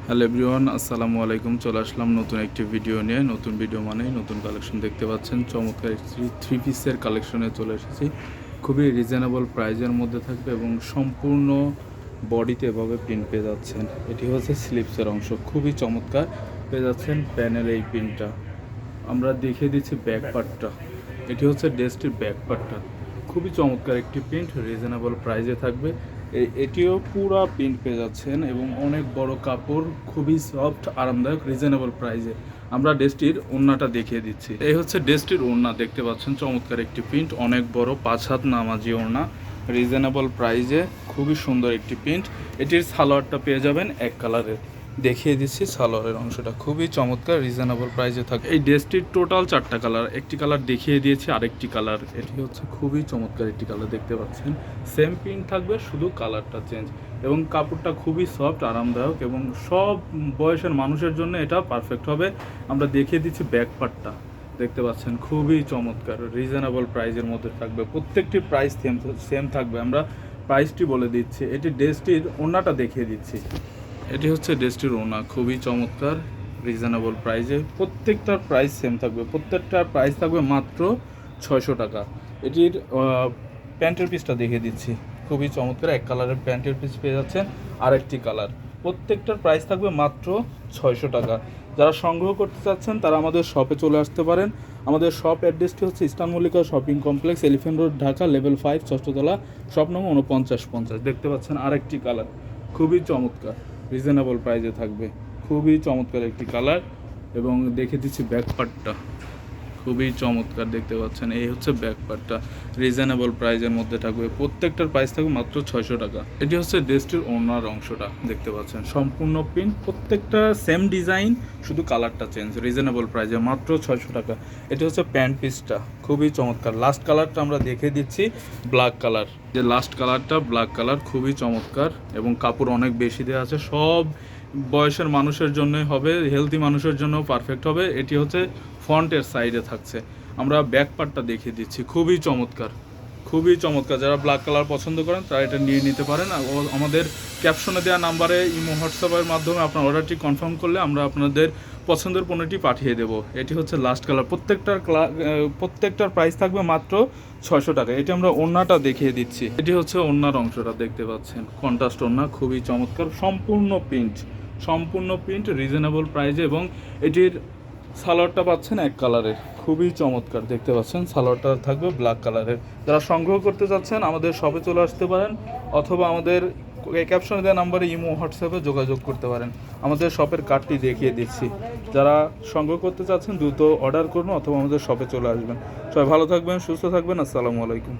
Hello everyone, আসসালামু আলাইকুম। চলে আসলাম নতুন একটি ভিডিও নিয়ে। নতুন ভিডিও মানেই নতুন কালেকশন। দেখতে পাচ্ছেন চমৎকার একটি থ্রি পিসের কালেকশনে চলে এসেছি। খুবই রিজনেবল প্রাইজের মধ্যে থাকবে এবং সম্পূর্ণ বডিতে এভাবে প্রিন্ট পেয়ে যাচ্ছেন। এটি হচ্ছে স্লিপসের অংশ, খুবই চমৎকার পেয়ে যাচ্ছেন প্যানেল এই প্রিন্টটা। আমরা দেখিয়ে দিচ্ছি ব্যাক পার্টটা। এটি হচ্ছে ড্রেসটির ব্যাক পার্টটা, খুবই চমৎকার একটি প্রিন্ট, রিজনেবল প্রাইজে থাকবে। এটিও পুরা প্রিন্ট পেয়ে যাচ্ছেন এবং অনেক বড় কাপড়, খুবই সফট, আরামদায়ক, রিজনেবল প্রাইজে। আমরা ড্রেসটির ওড়নাটা দেখিয়ে দিচ্ছি। এই হচ্ছে ড্রেসটির ওড়না, দেখতে পাচ্ছেন চমৎকার একটি প্রিন্ট, অনেক বড় 5 হাত নামাজি ওড়না, রিজনেবল প্রাইজে, খুবই সুন্দর একটি প্রিন্ট। এটির সালোয়ারটা পেয়ে যাবেন এক কালারের, দেখিয়ে দিচ্ছি সালোয়ারের অংশটা, খুবই চমৎকার, রিজনেবল প্রাইসে থাকে। এই ড্রেসটির টোটাল 4টা কালার, একটি কালার দেখিয়ে দিয়েছি, আরেকটি কালার, এটি হচ্ছে খুবই চমৎকার একটি কালার, দেখতে পাচ্ছেন সেম প্রিন্ট থাকবে, শুধু কালারটা চেঞ্জ। এবং কাপড়টা খুবই সফট, আরামদায়ক এবং সব বয়সের মানুষের জন্য এটা পারফেক্ট হবে। আমরা দেখিয়ে দিচ্ছি ব্যাক পার্টটা, দেখতে পাচ্ছেন খুবই চমৎকার, রিজনেবল প্রাইসের মধ্যে থাকবে। প্রত্যেকটি প্রাইস সেম থাকবে। আমরা প্রাইসটি বলে দিচ্ছি। এটি ড্রেসটির ওড়নাটা দেখিয়ে দিচ্ছি। এটি হচ্ছে ড্রেসটির ওড়না, খুবই চমৎকার, রিজনেবল প্রাইসে। প্রত্যেকটার প্রাইস সেম থাকবে, প্রত্যেকটার প্রাইস থাকবে মাত্র 600 টাকা। এটির প্যান্টের পিসটা দেখিয়ে দিচ্ছি, খুবই চমৎকার, এক কালারের প্যান্টের পিস পেয়ে যাচ্ছেন, আরেকটি কালার। প্রত্যেকটার প্রাইস থাকবে মাত্র 600 টাকা। যারা সংগ্রহ করতে চাচ্ছেন তারা আমাদের শপে চলে আসতে পারেন। আমাদের শপ অ্যাড্রেসটি হচ্ছে eastern Mallika shopping complex, elephant road, Dhaka, level 5, 6ষ্ঠ তলা, শপ নম্বর 4950। দেখতে পাচ্ছেন আরেকটি কালার, খুবই চমৎকার, রিজনেবল প্রাইসে থাকবে, খুবই চমৎকার একটি কালার। এবং দেখে দিচ্ছি ব্যাক পার্টটা, খুবই চমৎকার, দেখতে পাচ্ছেন এই হচ্ছে ব্যাক পার্টটা, রিজনেবল প্রাইসের মধ্যে থাকবে। প্রত্যেকটার প্রাইস থাকবে মাত্র 600 টাকা। এটি হচ্ছে ড্রেসটির ওড়নার অংশটা, দেখতে পাচ্ছেন সম্পূর্ণ প্রিন্ট, প্রত্যেকটা সেম ডিজাইন, শুধু কালারটা চেঞ্জ, রিজনেবল প্রাইসে মাত্র 600 টাকা। এটি হচ্ছে প্যান্ট পিসটা, খুবই চমৎকার। লাস্ট কালারটা আমরা দেখে দিচ্ছি, ব্ল্যাক কালার, যে লাস্ট কালারটা ব্ল্যাক কালার, খুবই চমৎকার এবং কাপড় অনেক বেশি দেওয়া আছে, সব বয়সের মানুষের জন্যই হবে, হেলদি মানুষের জন্য পারফেক্ট হবে। এটি হচ্ছে ফ্রন্টের সাইডে থাকছে। আমরা ব্যাক পার্টটা দেখিয়ে দিচ্ছি, খুবই চমৎকার, খুবই চমৎকার। যারা ব্ল্যাক কালার পছন্দ করেন তারা এটা নিয়ে নিতে পারেন। আমাদের ক্যাপশনে দেওয়া নাম্বারে ইমো হোয়াটসঅ্যাপের মাধ্যমে আপনার অর্ডারটি কনফার্ম করলে আমরা আপনাদের পছন্দের পণ্যটি পাঠিয়ে দেবো। এটি হচ্ছে লাস্ট কালার। প্রত্যেকটার প্রাইস থাকবে মাত্র 600 টাকা। এটি আমরা ওড়নাটা দেখিয়ে দিচ্ছি। এটি হচ্ছে ওড়নার অংশটা, দেখতে পাচ্ছেন কন্ট্রাস্ট ওড়না, খুবই চমৎকার, সম্পূর্ণ প্রিন্ট, রিজনেবল প্রাইসে। এবং এটির সালোয়ারটা পাচ্ছেন এক কালারের, খুবই চমৎকার, দেখতে পাচ্ছেন সালোয়ারটা থাকবে ব্ল্যাক কালারের। যারা সংগ্রহ করতে চাচ্ছেন আমাদের শপে চলে আসতে পারেন, অথবা আমাদের ক্যাপশনে দেওয়া নাম্বারে ইমো হোয়াটসঅ্যাপে যোগাযোগ করতে পারেন। আমাদের শপের কার্ডটি দেখিয়ে দিচ্ছি। যারা সংগ্রহ করতে চাচ্ছেন দ্রুত অর্ডার করুন অথবা আমাদের শপে চলে আসবেন। সবাই ভালো থাকবেন, সুস্থ থাকবেন, আসসালামু আলাইকুম।